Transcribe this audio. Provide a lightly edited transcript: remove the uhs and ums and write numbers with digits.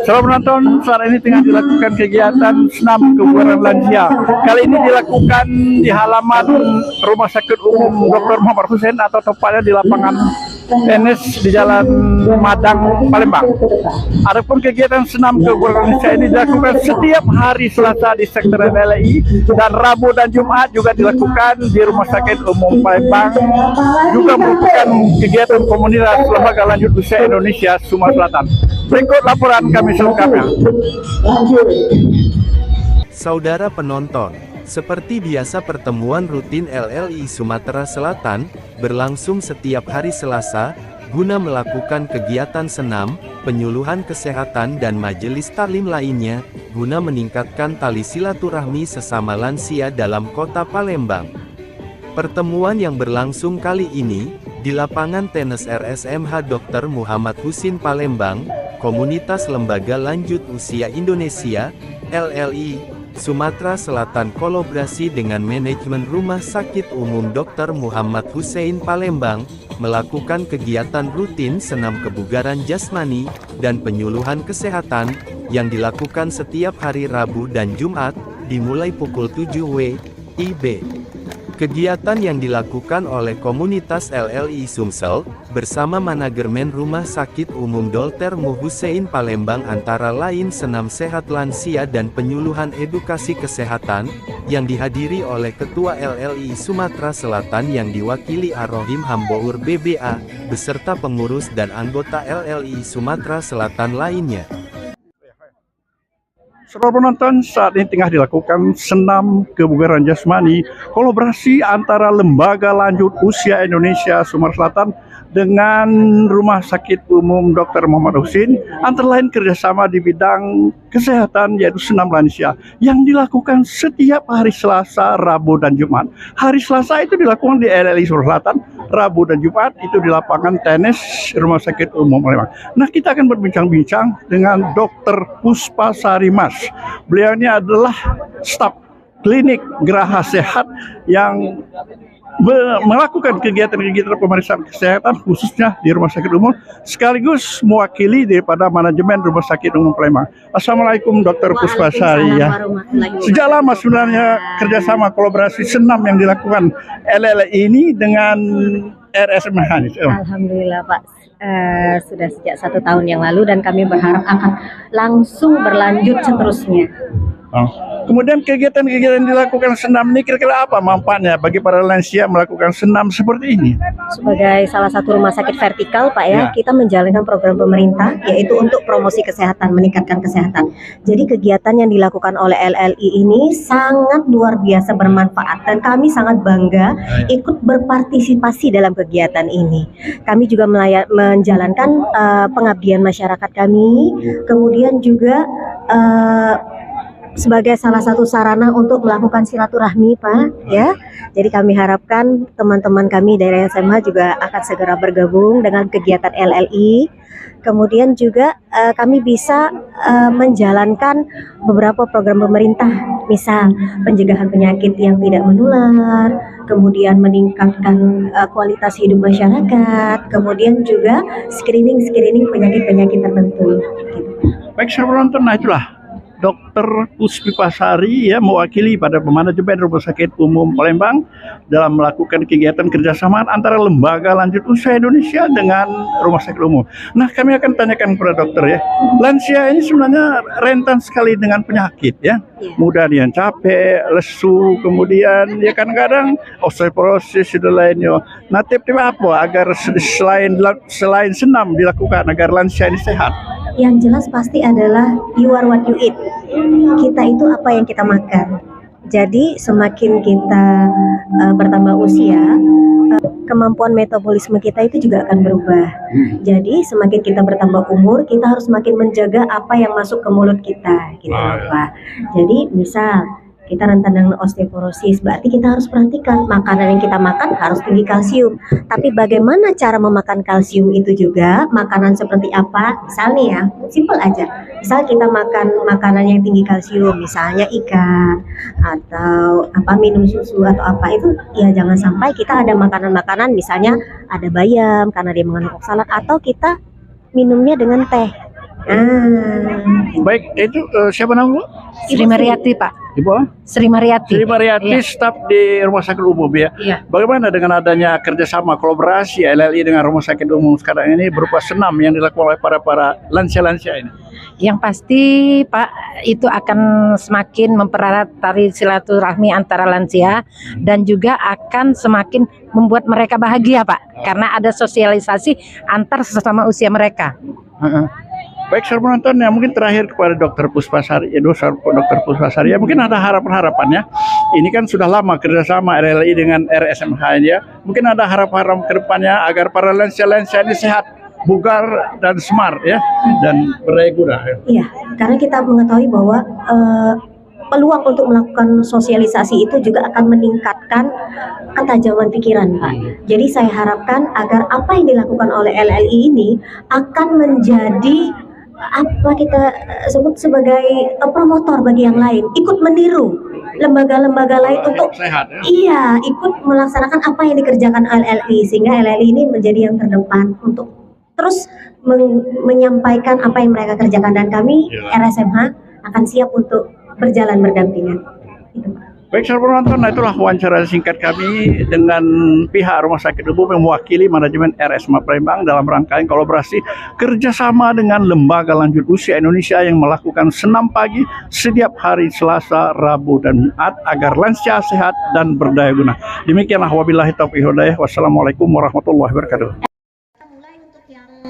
Selamat menonton, saat ini tengah dilakukan kegiatan senam kebugaran lansia. Kali ini dilakukan di halaman Rumah Sakit Umum Dr. Muhammad Hussein atau tepatnya di lapangan tenis di Jalan Madang, Palembang. Adapun kegiatan senam kebugaran lansia ini dilakukan setiap hari Selasa di sektor LLI dan Rabu dan Jumat juga dilakukan di Rumah Sakit Umum Palembang. Juga merupakan kegiatan komunitas lembaga lanjut usia Indonesia Sumatera Selatan. Berikut laporan kami selengkapnya. Saudara penonton, seperti biasa pertemuan rutin LLI Sumatera Selatan berlangsung setiap hari Selasa guna melakukan kegiatan senam, penyuluhan kesehatan dan majelis taklim lainnya guna meningkatkan tali silaturahmi sesama lansia dalam kota Palembang. Pertemuan yang berlangsung kali ini di lapangan tenis RSMH Dr. Muhammad Hussein Palembang, Komunitas Lembaga Lanjut Usia Indonesia, LLI, Sumatera Selatan kolaborasi dengan manajemen Rumah Sakit Umum Dr. Muhammad Hussein Palembang, melakukan kegiatan rutin senam kebugaran jasmani, dan penyuluhan kesehatan, yang dilakukan setiap hari Rabu dan Jumat, dimulai pukul 7 WIB. Kegiatan yang dilakukan oleh komunitas LLI Sumsel, bersama manajemen Rumah Sakit Umum Dr. Muhammad Hussein Palembang antara lain senam sehat lansia dan penyuluhan edukasi kesehatan, yang dihadiri oleh Ketua LLI Sumatera Selatan yang diwakili Ar-Rohim Hambour BBA, beserta pengurus dan anggota LLI Sumatera Selatan lainnya. Saudara penonton, saat ini tengah dilakukan senam kebugaran jasmani kolaborasi antara Lembaga Lanjut Usia Indonesia Sumatera Selatan dengan Rumah Sakit Umum Dr. Muhammad Hussein, antara lain kerjasama di bidang kesehatan yaitu senam lansia yang dilakukan setiap hari Selasa, Rabu, dan Jumat. Hari Selasa itu dilakukan di LLI Sumatera Selatan, Rabu dan Jumat itu di lapangan tenis Rumah Sakit Umum Palembang. Nah, kita akan berbincang-bincang dengan Dr. Puspasari Mas. Beliau ini adalah staf klinik Geraha Sehat yang melakukan kegiatan-kegiatan pemeriksaan kesehatan khususnya di Rumah Sakit Umum, sekaligus mewakili daripada manajemen Rumah Sakit Umum Palembang. Assalamualaikum Dr. Puspasari ya. Sejak lama sebenarnya kerjasama kolaborasi senam yang dilakukan LLI ini dengan RSMH. Alhamdulillah Pak, sudah sejak 1 tahun yang lalu dan kami berharap akan langsung berlanjut seterusnya. Kemudian kegiatan-kegiatan dilakukan senam ini kira-kira apa manfaatnya bagi para lansia melakukan senam seperti ini? Sebagai salah satu rumah sakit vertikal Pak ya, kita menjalankan program pemerintah yaitu untuk promosi kesehatan, meningkatkan kesehatan. Jadi kegiatan yang dilakukan oleh LLI ini sangat luar biasa bermanfaat dan kami sangat bangga ikut berpartisipasi dalam kegiatan ini. Kami juga menjalankan pengabdian masyarakat kami, kemudian juga sebagai salah satu sarana untuk melakukan silaturahmi Pak ya. Jadi kami harapkan teman-teman kami dari SMH juga akan segera bergabung dengan kegiatan LLI. Kemudian juga kami bisa menjalankan beberapa program pemerintah, misal pencegahan penyakit yang tidak menular, kemudian meningkatkan kualitas hidup masyarakat, kemudian juga screening penyakit-penyakit tertentu. Baik, saudara penonton, nah itulah Dr. Puspasari ya mewakili pada manajemen Rumah Sakit Umum Palembang dalam melakukan kegiatan kerjasama antara Lembaga Lanjut Usia Indonesia dengan Rumah Sakit Umum. Nah, kami akan tanyakan kepada dokter ya, lansia ini sebenarnya rentan sekali dengan penyakit ya, mudah yang capek, lesu, kemudian ya kadang-kadang osteoporosis dan lainnya. Nah, tips apa agar selain senam dilakukan agar lansia ini sehat? Yang jelas pasti adalah you are what you eat. Kita itu apa yang kita makan. Jadi semakin kita bertambah usia, kemampuan metabolisme kita itu juga akan berubah. Jadi semakin kita bertambah umur, kita harus semakin menjaga apa yang masuk ke mulut kita, gitu Pak. Jadi misal kita rentan dengan osteoporosis, berarti kita harus perhatikan makanan yang kita makan harus tinggi kalsium. Tapi bagaimana cara memakan kalsium itu juga, makanan seperti apa? Misalnya ya, simple aja. Misal kita makan makanan yang tinggi kalsium, misalnya ikan atau minum susu atau apa, itu ya jangan sampai kita ada makanan-makanan misalnya ada bayam karena dia mengandung oksalat, atau kita minumnya dengan teh. Baik, itu siapa nama Bu? Sri Mariati, Pak. Ibu apa? Sri Mariati. Sri Mariati, Iya. staf di Rumah Sakit Umum ya. Iya. Bagaimana dengan adanya kerjasama kolaborasi LLI dengan Rumah Sakit Umum sekarang ini berupa senam yang dilakukan oleh para lansia-lansia ini? Yang pasti, Pak, itu akan semakin mempererat tali silaturahmi antara lansia dan juga akan semakin membuat mereka bahagia, Pak, karena ada sosialisasi antar sesama usia mereka. Baik, saudara penonton, ya mungkin terakhir kepada Dokter Puspasari, Dokter Puspasari, ya mungkin ada harapan-harapannya. Ini kan sudah lama kerjasama RLI dengan RSMH ya. Mungkin ada harapan-harapan ke depannya agar para lansia-lansia ini sehat, bugar dan smart ya, dan berdaya guna. Iya, karena kita mengetahui bahwa peluang untuk melakukan sosialisasi itu juga akan meningkatkan ketajaman pikiran, Pak. Jadi saya harapkan agar apa yang dilakukan oleh LLI ini akan menjadi apa kita sebut sebagai promotor bagi yang lain, ikut meniru lembaga-lembaga lain untuk sehat ya. iya, ikut melaksanakan apa yang dikerjakan LLI, sehingga LLI ini menjadi yang terdepan untuk terus menyampaikan apa yang mereka kerjakan, dan kami RSMH akan siap untuk berjalan berdampingan. Gitu, Pak. Baik, saudara penonton, nah itulah wawancara singkat kami dengan pihak Rumah Sakit Umum yang mewakili manajemen RSMH Palembang dalam rangkaian kolaborasi kerjasama dengan Lembaga Lanjut Usia Indonesia yang melakukan senam pagi setiap hari Selasa, Rabu, dan Jumat agar lansia sehat dan berdaya guna. Demikianlah, wabillahi taufiq hidayah. Wassalamualaikum warahmatullahi wabarakatuh.